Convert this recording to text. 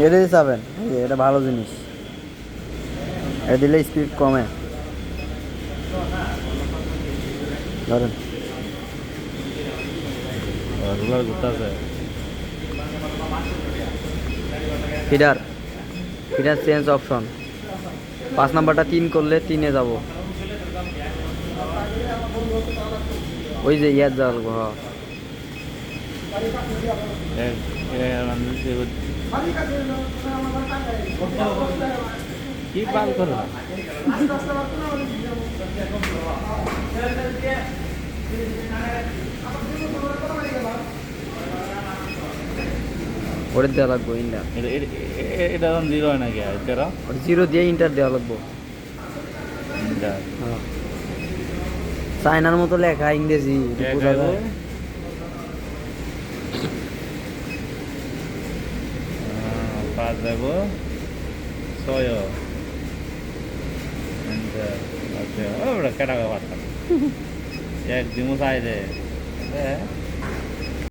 এটা দিয়ে চাবেন, এটা ভালো জিনিস, এটা দিলে স্পিড কমে। ধরেন রুলার ঘুরতেছে। ফিডার, ফিডার চেঞ্জ অপশন, 5 নাম্বারটা 3 করলে 3-এ যাব। ওই যে ইয়ার যাওয়া লাগবো, হ্যাঁ। কি বাল করো? ওটা দেওয়া লাগবো ইন্টার, এটা এখন জিরো হয় নাকি? এটা ওটা 0 দিয়ে ইন্টার দেওয়া লাগবো। ইন্টার হ্যাঁ, চায়নার মতো লেখা ইংরেজি, এটা বোঝা যায়। পাঁচ যাব ছয় ইন্টার। আচ্ছা ওটা কেটা পারতাম এক দিমো চাই দে।